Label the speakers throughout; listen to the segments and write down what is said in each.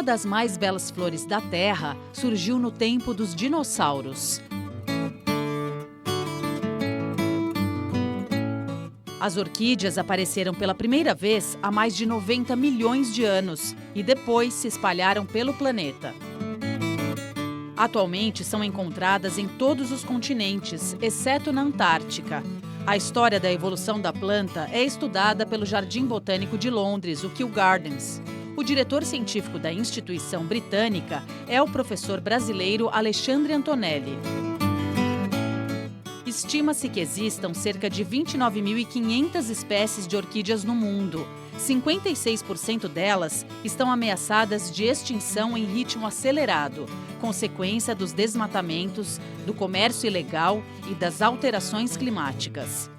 Speaker 1: Uma das mais belas flores da Terra surgiu no tempo dos dinossauros. As orquídeas apareceram pela primeira vez há mais de 90 milhões de anos e depois se espalharam pelo planeta. Atualmente são encontradas em todos os continentes, exceto na Antártica. A história da evolução da planta é estudada pelo Jardim Botânico de Londres, o Kew Gardens. O diretor científico da instituição britânica é o professor brasileiro Alexandre Antonelli. Estima-se que existam cerca de 29.500 espécies de orquídeas no mundo. 56% delas estão ameaçadas de extinção em ritmo acelerado, consequência dos desmatamentos, do comércio ilegal e das alterações climáticas.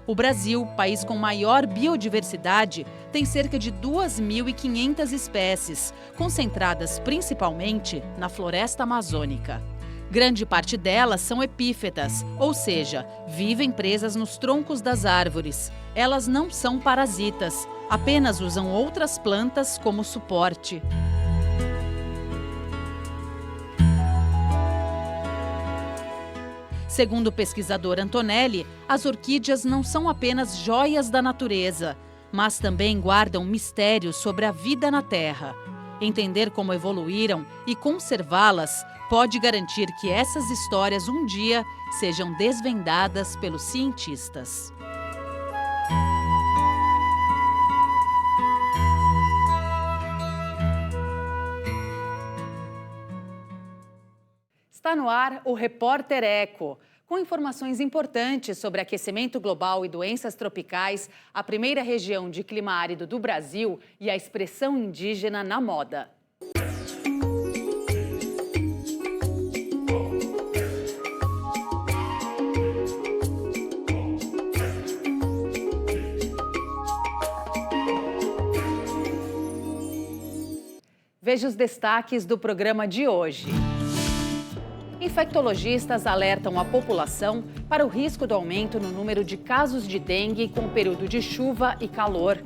Speaker 1: O Brasil, país com maior biodiversidade, tem cerca de 2.500 espécies, concentradas principalmente na floresta amazônica. Grande parte delas são epífitas, ou seja, vivem presas nos troncos das árvores. Elas não são parasitas, apenas usam outras plantas como suporte. Segundo o pesquisador Antonelli, as orquídeas não são apenas joias da natureza, mas também guardam mistérios sobre a vida na Terra. Entender como evoluíram e conservá-las pode garantir que essas histórias um dia sejam desvendadas pelos cientistas. Está no ar o Repórter Eco, com informações importantes sobre aquecimento global e doenças tropicais, a primeira região de clima árido do Brasil e a expressão indígena na moda. Veja os destaques do programa de hoje. Infectologistas alertam a população para o risco do aumento no número de casos de dengue com o período de chuva e calor.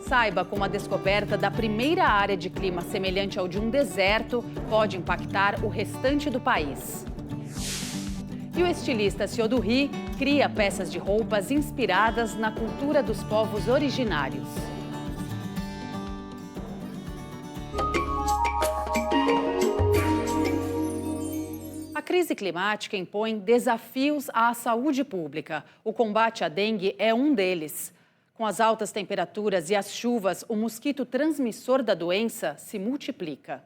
Speaker 1: Saiba como a descoberta da primeira área de clima semelhante ao de um deserto pode impactar o restante do país. E o estilista Siodurri cria peças de roupas inspiradas na cultura dos povos originários. A crise climática impõe desafios à saúde pública. O combate à dengue é um deles. Com as altas temperaturas e as chuvas, o mosquito transmissor da doença se multiplica.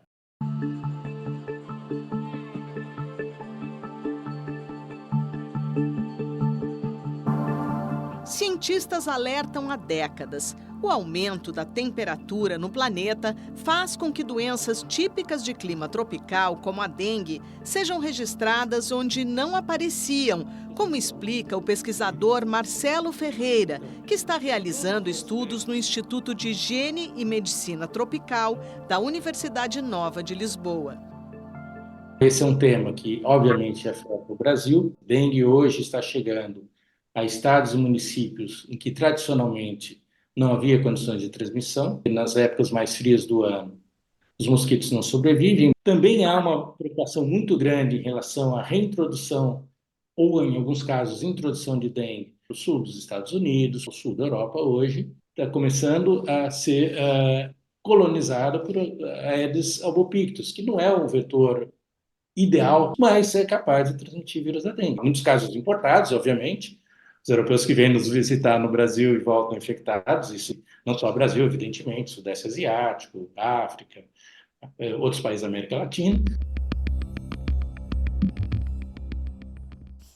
Speaker 2: Cientistas alertam há décadas. O aumento da temperatura no planeta faz com que doenças típicas de clima tropical, como a dengue, sejam registradas onde não apareciam, como explica o pesquisador Marcelo Ferreira, que está realizando estudos no Instituto de Higiene e Medicina Tropical da Universidade Nova de Lisboa.
Speaker 3: Esse é um tema que, obviamente, afeta o Brasil. Dengue hoje está chegando a estados e municípios em que, tradicionalmente, não havia condições de transmissão. Nas épocas mais frias do ano, os mosquitos não sobrevivem. Também há uma preocupação muito grande em relação à reintrodução, ou, em alguns casos, introdução de dengue no sul dos Estados Unidos, no sul da Europa hoje, está começando a ser colonizada por Aedes albopictus, que não é o vetor ideal, mas é capaz de transmitir vírus da dengue. Muitos casos importados, obviamente. Os europeus que vêm nos visitar no Brasil e voltam infectados, isso não só o Brasil, evidentemente, Sudeste Asiático, África, outros países da América Latina.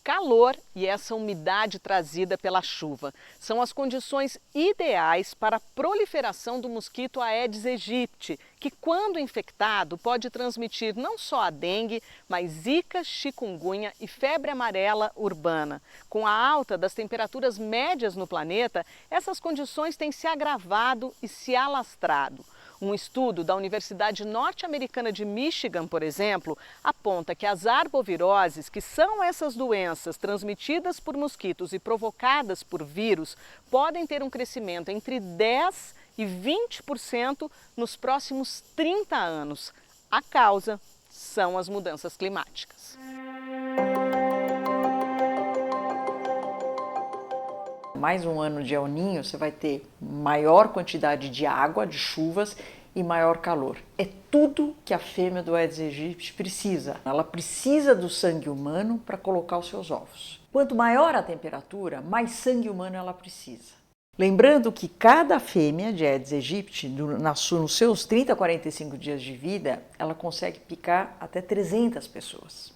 Speaker 4: Calor e essa umidade trazida pela chuva são as condições ideais para a proliferação do mosquito Aedes aegypti, que, quando infectado, pode transmitir não só a dengue, mas zika, chikungunya e febre amarela urbana. Com a alta das temperaturas médias no planeta, essas condições têm se agravado e se alastrado. O Um estudo da Universidade Norte-Americana de Michigan, por exemplo, aponta que as arboviroses, que são essas doenças transmitidas por mosquitos e provocadas por vírus, podem ter um crescimento entre 10% e 20% nos próximos 30 anos. A causa são as mudanças climáticas.
Speaker 5: Mais um ano de El Niño, você vai ter maior quantidade de água, de chuvas e maior calor. É tudo que a fêmea do Aedes aegypti precisa. Ela precisa do sangue humano para colocar os seus ovos. Quanto maior a temperatura, mais sangue humano ela precisa. Lembrando que cada fêmea de Aedes aegypti, nos seus 30 a 45 dias de vida, ela consegue picar até 300 pessoas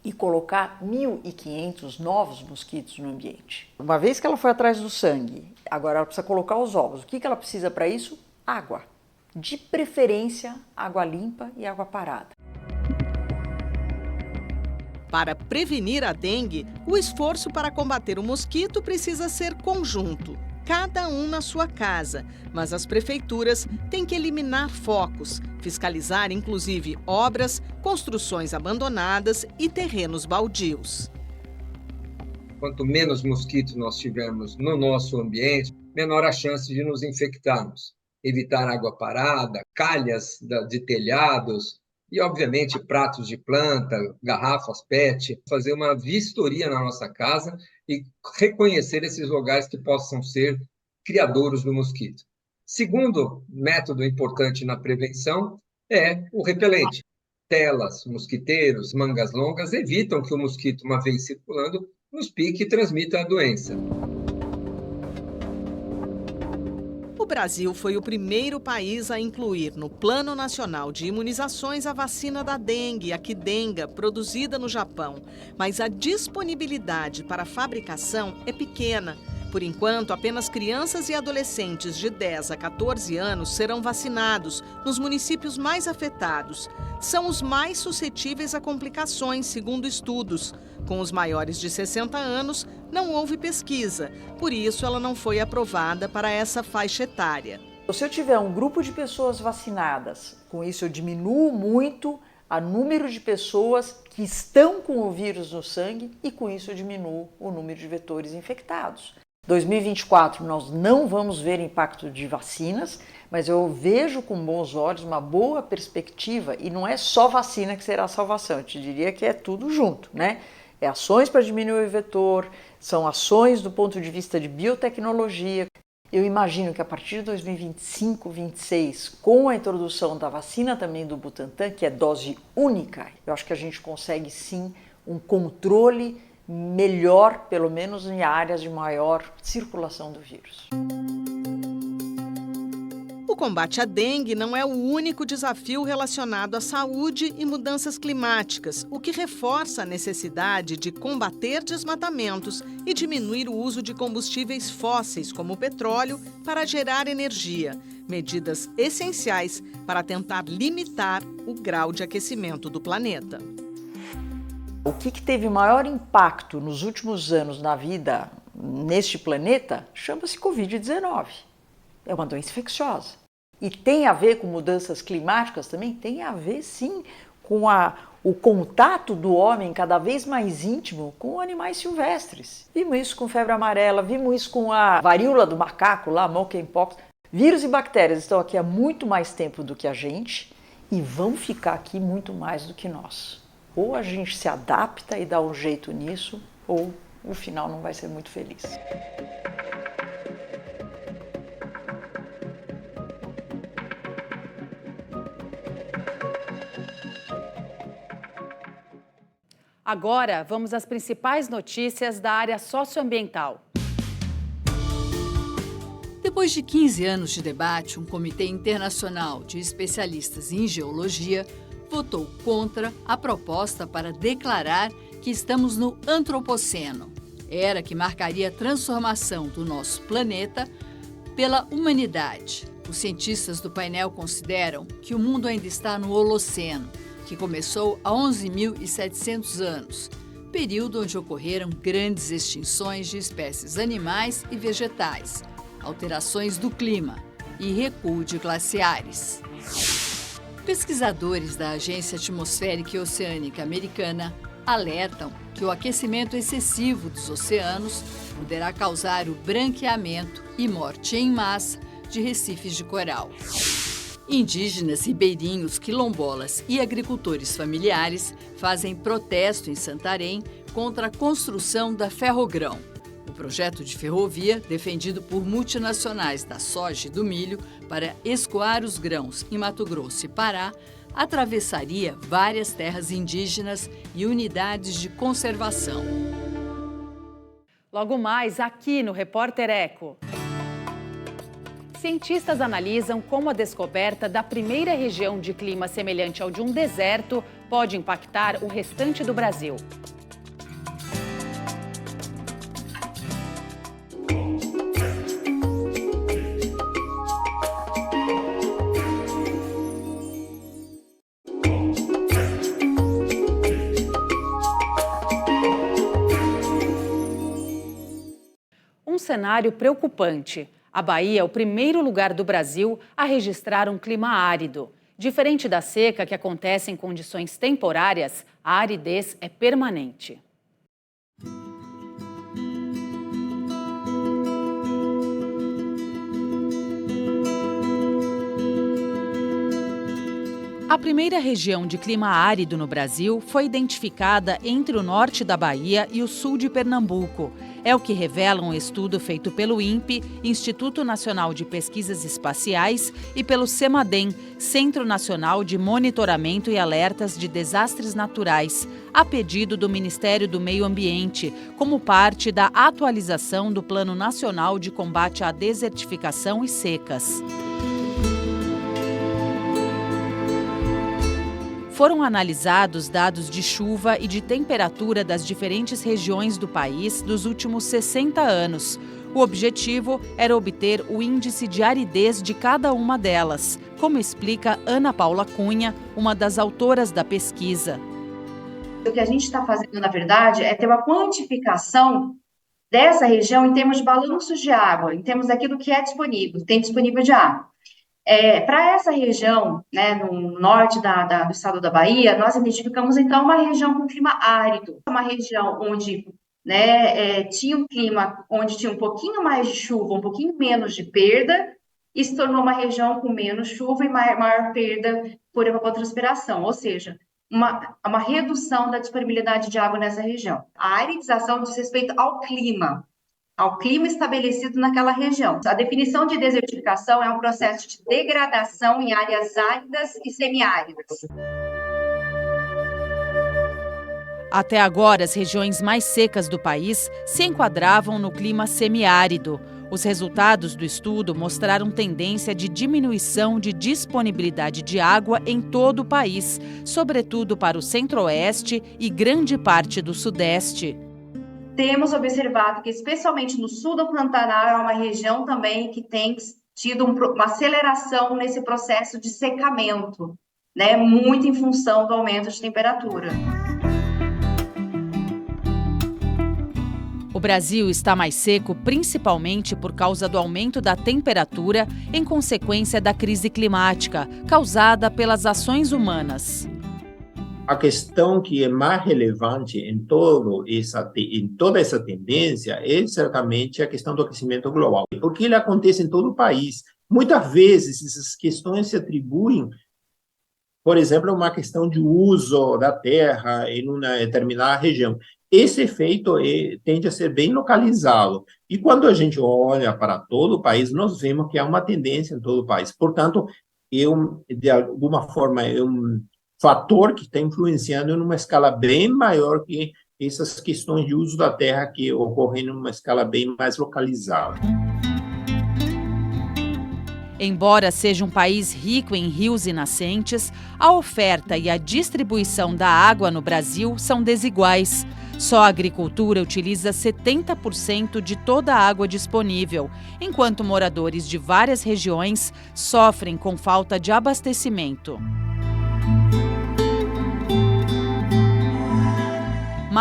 Speaker 5: e colocar 1.500 novos mosquitos no ambiente. Uma vez que ela foi atrás do sangue, agora ela precisa colocar os ovos. O que ela precisa para isso? Água. De preferência, água limpa e água parada.
Speaker 2: Para prevenir a dengue, o esforço para combater o mosquito precisa ser conjunto, cada um na sua casa, mas as prefeituras têm que eliminar focos, fiscalizar inclusive obras, construções abandonadas e terrenos baldios.
Speaker 6: Quanto menos mosquitos nós tivermos no nosso ambiente, menor a chance de nos infectarmos. Evitar água parada, calhas de telhados e, obviamente, pratos de planta, garrafas PET. Fazer uma vistoria na nossa casa e reconhecer esses lugares que possam ser criadouros do mosquito. Segundo método importante na prevenção é o repelente. Telas, mosquiteiros, mangas longas evitam que o mosquito, uma vez circulando, nos pique e transmita a doença.
Speaker 2: O Brasil foi o primeiro país a incluir no Plano Nacional de Imunizações a vacina da dengue, a Qdenga, produzida no Japão. Mas a disponibilidade para a fabricação é pequena. Por enquanto, apenas crianças e adolescentes de 10 a 14 anos serão vacinados nos municípios mais afetados. São os mais suscetíveis a complicações, segundo estudos. Com os maiores de 60 anos, não houve pesquisa, por isso ela não foi aprovada para essa faixa etária.
Speaker 5: Se eu tiver um grupo de pessoas vacinadas, com isso eu diminuo muito o número de pessoas que estão com o vírus no sangue e com isso eu diminuo o número de vetores infectados. 2024 nós não vamos ver impacto de vacinas, mas eu vejo com bons olhos uma boa perspectiva e não é só vacina que será a salvação, eu te diria que é tudo junto, né? É ações para diminuir o vetor, são ações do ponto de vista de biotecnologia. Eu imagino que a partir de 2025, 2026, com a introdução da vacina também do Butantan, que é dose única, eu acho que a gente consegue sim um controle melhor, pelo menos em áreas de maior circulação do vírus.
Speaker 2: O combate à dengue não é o único desafio relacionado à saúde e mudanças climáticas, o que reforça a necessidade de combater desmatamentos e diminuir o uso de combustíveis fósseis, como o petróleo, para gerar energia. Medidas essenciais para tentar limitar o grau de aquecimento do planeta.
Speaker 5: O que teve maior impacto nos últimos anos na vida neste planeta chama-se Covid-19. É uma doença infecciosa. E tem a ver com mudanças climáticas também? Tem a ver, sim, com o contato do homem cada vez mais íntimo com animais silvestres. Vimos isso com febre amarela, vimos isso com a varíola do macaco, lá, monkeypox. Vírus e bactérias estão aqui há muito mais tempo do que a gente e vão ficar aqui muito mais do que nós. Ou a gente se adapta e dá um jeito nisso, ou o final não vai ser muito feliz.
Speaker 1: Agora, vamos às principais notícias da área socioambiental.
Speaker 7: Depois de 15 anos de debate, um comitê internacional de especialistas em geologia votou contra a proposta para declarar que estamos no Antropoceno, era que marcaria a transformação do nosso planeta pela humanidade. Os cientistas do painel consideram que o mundo ainda está no Holoceno, que começou há 11.700 anos, período onde ocorreram grandes extinções de espécies animais e vegetais, alterações do clima, e recuo de glaciares. Pesquisadores da Agência Atmosférica e Oceânica Americana alertam que o aquecimento excessivo dos oceanos poderá causar o branqueamento e morte em massa de recifes de coral. Indígenas, ribeirinhos, quilombolas e agricultores familiares fazem protesto em Santarém contra a construção da Ferrogrão. O projeto de ferrovia, defendido por multinacionais da soja e do milho para escoar os grãos em Mato Grosso e Pará, atravessaria várias terras indígenas e unidades de conservação.
Speaker 1: Logo mais, aqui no Repórter Eco. Cientistas analisam como a descoberta da primeira região de clima semelhante ao de um deserto pode impactar o restante do Brasil. Um cenário preocupante. A Bahia é o primeiro lugar do Brasil a registrar um clima árido. Diferente da seca, que acontece em condições temporárias, a aridez é permanente. A primeira região de clima árido no Brasil foi identificada entre o norte da Bahia e o sul de Pernambuco. É o que revela um estudo feito pelo INPE, Instituto Nacional de Pesquisas Espaciais, e pelo CEMADEM, Centro Nacional de Monitoramento e Alertas de Desastres Naturais, a pedido do Ministério do Meio Ambiente, como parte da atualização do Plano Nacional de Combate à Desertificação e Secas. Foram analisados dados de chuva e de temperatura das diferentes regiões do país dos últimos 60 anos. O objetivo era obter o índice de aridez de cada uma delas, como explica Ana Paula Cunha, uma das autoras da pesquisa.
Speaker 8: O que a gente está fazendo, na verdade, é ter uma quantificação dessa região em termos de balanços de água, em termos daquilo que é disponível, tem disponível de água. Para essa região, né, no norte do estado da Bahia, nós identificamos, então, uma região com clima árido, uma região onde, né, tinha um clima onde tinha um pouquinho mais de chuva, um pouquinho menos de perda, e se tornou uma região com menos chuva e maior perda por evapotranspiração, ou seja, uma redução da disponibilidade de água nessa região. A aridização diz respeito ao clima estabelecido naquela região. A definição de desertificação é um processo de degradação em áreas áridas e semiáridas.
Speaker 1: Até agora, as regiões mais secas do país se enquadravam no clima semiárido. Os resultados do estudo mostraram tendência de diminuição de disponibilidade de água em todo o país, sobretudo para o centro-oeste e grande parte do sudeste.
Speaker 8: Temos observado que, especialmente no sul do Pantanal, é uma região também que tem tido uma aceleração nesse processo de secamento, né? Muito em função do aumento de temperatura.
Speaker 1: O Brasil está mais seco principalmente por causa do aumento da temperatura em consequência da crise climática, causada pelas ações humanas.
Speaker 9: A questão que é mais relevante em toda essa tendência é certamente a questão do aquecimento global, porque ele acontece em todo o país. Muitas vezes essas questões se atribuem, por exemplo, a uma questão de uso da terra em uma determinada região. Esse efeito tende a ser bem localizado. E quando a gente olha para todo o país, nós vemos que há uma tendência em todo o país. Portanto, de alguma forma, é um fator que está influenciando em uma escala bem maior que essas questões de uso da terra que ocorrem em uma escala bem mais localizada.
Speaker 1: Embora seja um país rico em rios e nascentes, a oferta e a distribuição da água no Brasil são desiguais. Só a agricultura utiliza 70% de toda a água disponível, enquanto moradores de várias regiões sofrem com falta de abastecimento.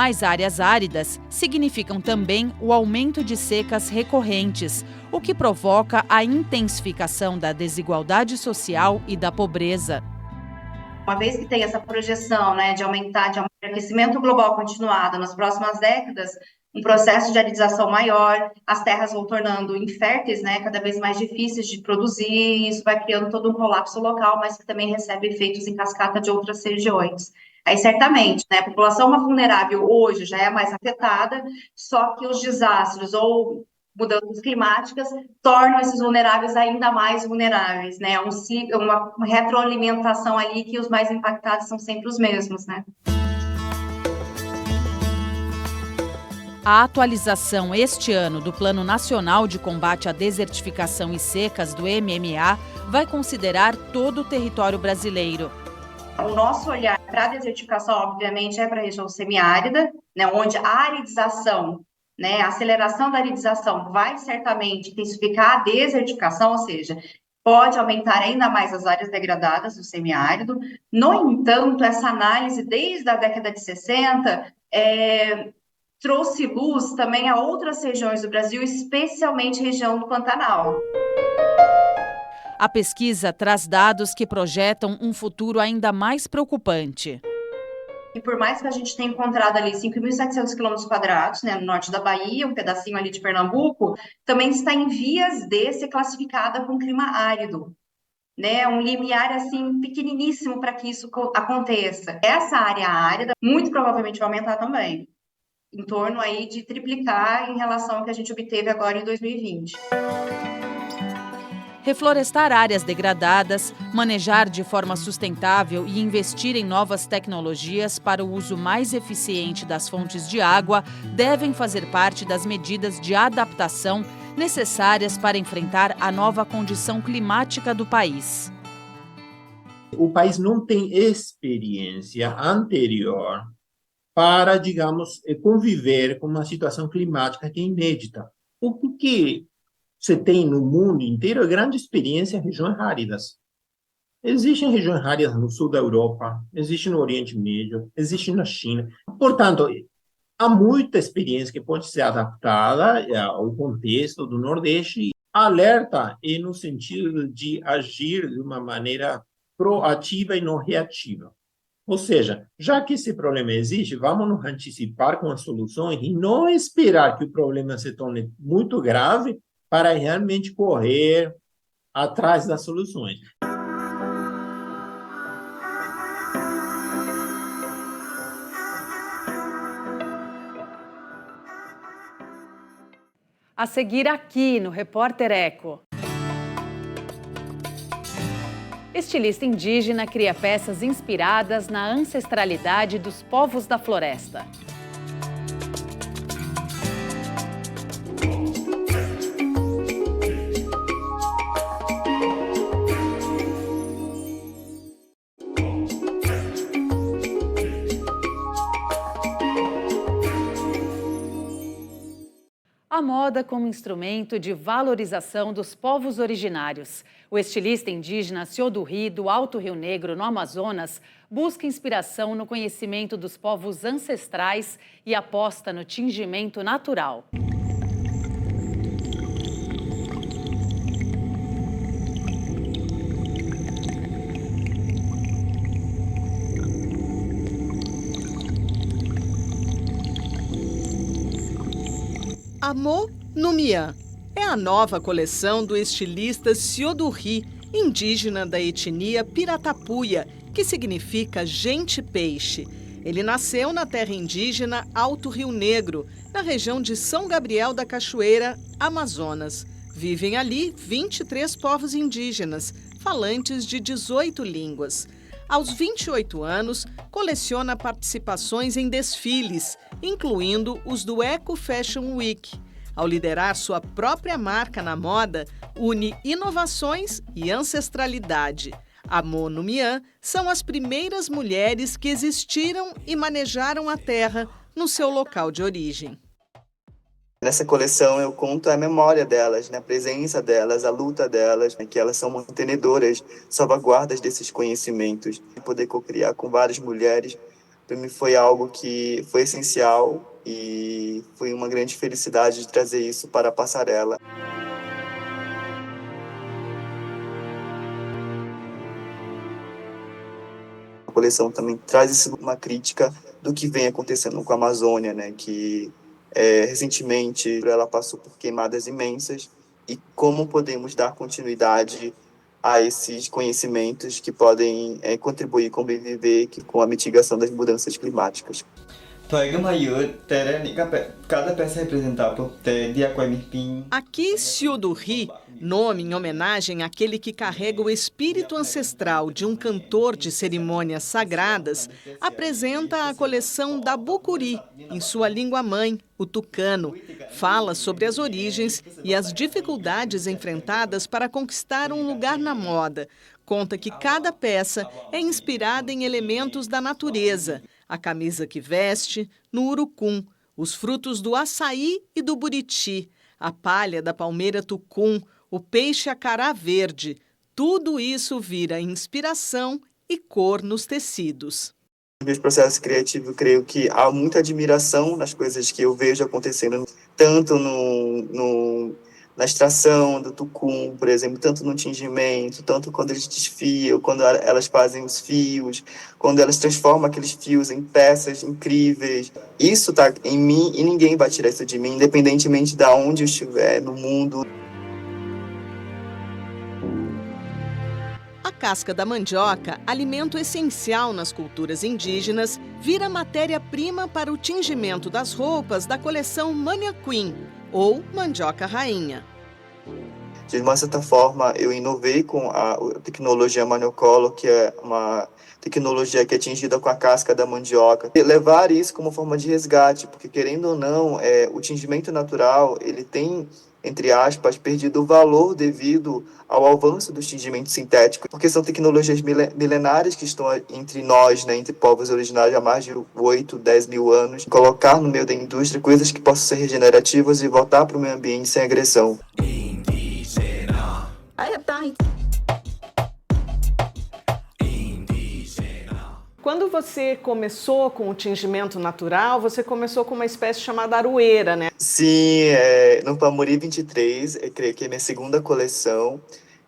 Speaker 1: Mais áreas áridas significam também o aumento de secas recorrentes, o que provoca a intensificação da desigualdade social e da pobreza.
Speaker 8: Uma vez que tem essa projeção, né, de aumentar, de aquecimento global continuado nas próximas décadas, um processo de aridização maior, as terras vão tornando inférteis, né, cada vez mais difíceis de produzir, e isso vai criando todo um colapso local, mas que também recebe efeitos em cascata de outras regiões. Aí, certamente, né, a população vulnerável hoje já é mais afetada, só que os desastres ou mudanças climáticas tornam esses vulneráveis ainda mais vulneráveis, né? Uma retroalimentação ali que os mais impactados são sempre os mesmos, né?
Speaker 1: A atualização este ano do Plano Nacional de Combate à Desertificação e Secas, do MMA, vai considerar todo o território brasileiro.
Speaker 8: O nosso olhar para a desertificação, obviamente, é para a região semiárida, né, onde a aridização, né, a aceleração da aridização vai certamente intensificar a desertificação, ou seja, pode aumentar ainda mais as áreas degradadas do semiárido. No entanto, essa análise, desde a década de 60, trouxe luz também a outras regiões do Brasil, especialmente a região do Pantanal.
Speaker 1: A pesquisa traz dados que projetam um futuro ainda mais preocupante.
Speaker 8: E por mais que a gente tenha encontrado ali 5.700 km², né, no norte da Bahia, um pedacinho ali de Pernambuco, também está em vias de ser classificada com clima árido, né, um limiar assim pequeniníssimo para que isso aconteça. Essa área árida muito provavelmente vai aumentar também, em torno aí de triplicar em relação ao que a gente obteve agora em 2020.
Speaker 1: Reflorestar áreas degradadas, manejar de forma sustentável e investir em novas tecnologias para o uso mais eficiente das fontes de água devem fazer parte das medidas de adaptação necessárias para enfrentar a nova condição climática do país.
Speaker 9: O país não tem experiência anterior para, digamos, conviver com uma situação climática que é inédita. O que você tem no mundo inteiro é grande experiência em regiões áridas. Existem regiões áridas no sul da Europa, existe no Oriente Médio, existe na China. Portanto, há muita experiência que pode ser adaptada ao contexto do Nordeste. Alerta é no sentido de agir de uma maneira proativa e não reativa. Ou seja, já que esse problema existe, vamos nos antecipar com as soluções e não esperar que o problema se torne muito grave para realmente correr atrás das soluções.
Speaker 1: A seguir aqui no Repórter Eco. Estilista indígena cria peças inspiradas na ancestralidade dos povos da floresta. A moda como instrumento de valorização dos povos originários. O estilista indígena Siodurri, do Alto Rio Negro, no Amazonas, busca inspiração no conhecimento dos povos ancestrais e aposta no tingimento natural.
Speaker 2: Amô no Mian é a nova coleção do estilista Siodurri, indígena da etnia Piratapuia, que significa gente-peixe. Ele nasceu na terra indígena Alto Rio Negro, na região de São Gabriel da Cachoeira, Amazonas. Vivem ali 23 povos indígenas, falantes de 18 línguas. Aos 28 anos, coleciona participações em desfiles, incluindo os do Eco Fashion Week. Ao liderar sua própria marca na moda, une inovações e ancestralidade. Amô no Mian são as primeiras mulheres que existiram e manejaram a terra no seu local de origem.
Speaker 10: Nessa coleção eu conto a memória delas, né, a presença delas, a luta delas, né, que elas são mantenedoras, salvaguardas desses conhecimentos. E poder co-criar com várias mulheres para mim foi algo que foi essencial e foi uma grande felicidade de trazer isso para a passarela. A coleção também traz uma crítica do que vem acontecendo com a Amazônia, né? Que recentemente ela passou por queimadas imensas e como podemos dar continuidade a esses conhecimentos que podem contribuir com o bem viver, com a mitigação das mudanças climáticas.
Speaker 11: Cada peça representava
Speaker 2: Aqui, Siodurri, nome em homenagem àquele que carrega o espírito ancestral de um cantor de cerimônias sagradas, apresenta a coleção da Bucuri, em sua língua-mãe, o tucano. Fala sobre as origens e as dificuldades enfrentadas para conquistar um lugar na moda. Conta que cada peça é inspirada em elementos da natureza. A camisa que veste, no urucum, os frutos do açaí e do buriti, a palha da palmeira tucum, o peixe acará verde. Tudo isso vira inspiração e cor nos tecidos.
Speaker 10: No meu processo criativo, creio que há muita admiração nas coisas que eu vejo acontecendo, tanto na extração do tucum, por exemplo, tanto no tingimento, tanto quando eles desfiam, quando elas fazem os fios, quando elas transformam aqueles fios em peças incríveis. Isso está em mim e ninguém vai tirar isso de mim, independentemente de onde eu estiver no mundo.
Speaker 2: A casca da mandioca, alimento essencial nas culturas indígenas, vira matéria-prima para o tingimento das roupas da coleção Manhiaquim, ou mandioca rainha.
Speaker 10: De uma certa forma, eu inovei com a tecnologia Maniocolo, que é uma tecnologia que é tingida com a casca da mandioca. E levar isso como forma de resgate, porque querendo ou não, o tingimento natural, ele tem, entre aspas, perdido o valor devido ao avanço dos tingimentos sintéticos, porque são tecnologias milenares que estão entre nós, né, entre povos originários há mais de 8, 10 mil anos. Colocar no meio da indústria coisas que possam ser regenerativas e voltar para o meio ambiente sem agressão.
Speaker 4: Quando você começou com o tingimento natural, você começou com uma espécie chamada aroeira, né?
Speaker 10: Sim, no Pamuri 23, eu creio que é minha segunda coleção.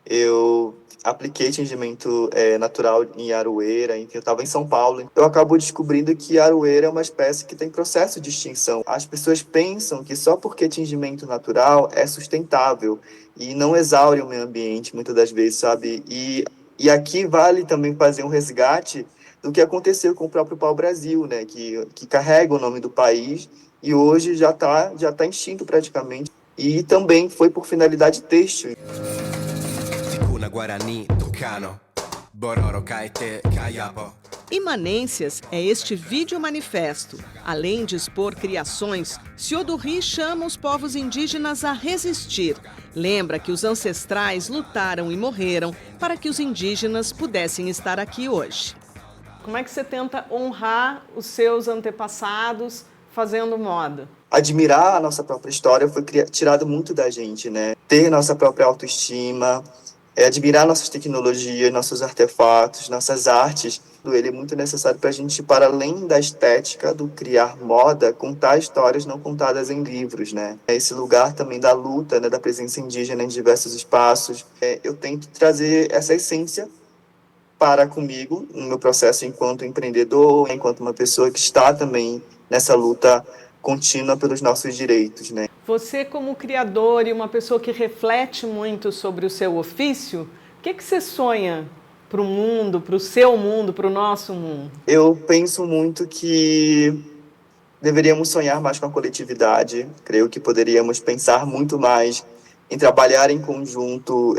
Speaker 10: Eu apliquei tingimento natural em aroeira, enfim, eu estava em São Paulo. Eu acabo descobrindo que a aroeira é uma espécie que tem processo de extinção. As pessoas pensam que só porque tingimento natural é sustentável e não exaure o meio ambiente, muitas das vezes, sabe? E aqui vale também fazer um resgate do que aconteceu com o próprio pau-brasil, né? Que carrega o nome do país e hoje já tá extinto praticamente. E também foi por finalidade têxtil.
Speaker 2: Imanências é este vídeo manifesto. Além de expor criações, Siodurri chama os povos indígenas a resistir. Lembra que os ancestrais lutaram e morreram para que os indígenas pudessem estar aqui hoje.
Speaker 4: Como é que você tenta honrar os seus antepassados fazendo moda?
Speaker 10: Admirar a nossa própria história foi tirado muito da gente, né? Ter nossa própria autoestima, admirar nossas tecnologias, nossos artefatos, nossas artes. Ele é muito necessário para a gente, para além da estética, do criar moda, contar histórias não contadas em livros, né? Esse lugar também da luta, né, da presença indígena em diversos espaços. Eu tento trazer essa essência para comigo, no meu processo enquanto empreendedor, enquanto uma pessoa que está também nessa luta contínua pelos nossos direitos, né?
Speaker 4: Você, como criador e uma pessoa que reflete muito sobre o seu ofício, o que você sonha para o mundo, para o seu mundo, para o nosso mundo?
Speaker 10: Eu penso muito que deveríamos sonhar mais com a coletividade. Creio que poderíamos pensar muito mais em trabalhar em conjunto,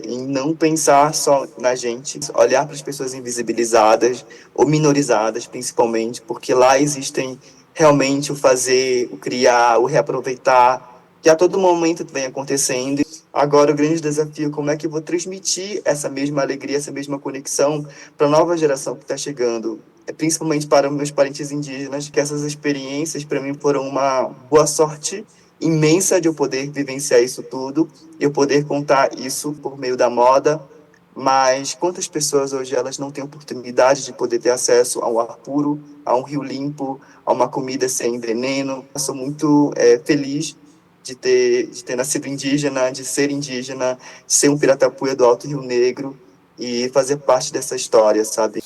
Speaker 10: em não pensar só na gente, olhar para as pessoas invisibilizadas ou minorizadas, principalmente, porque lá existem realmente o fazer, o criar, o reaproveitar, que a todo momento vem acontecendo. Agora o grande desafio, como é que eu vou transmitir essa mesma alegria, essa mesma conexão para a nova geração que está chegando, principalmente para meus parentes indígenas, que essas experiências para mim foram uma boa sorte imensa de eu poder vivenciar isso tudo, e eu poder contar isso por meio da moda, mas quantas pessoas hoje elas não têm oportunidade de poder ter acesso ao ar puro, a um rio limpo, a uma comida sem veneno? Eu sou muito feliz de ter nascido indígena, de ser um Piratapuia do Alto Rio Negro e fazer parte dessa história, sabe?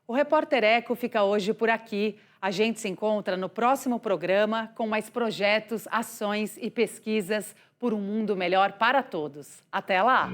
Speaker 1: O Repórter Eco fica hoje por aqui. A gente se encontra no próximo programa com mais projetos, ações e pesquisas por um mundo melhor para todos. Até lá!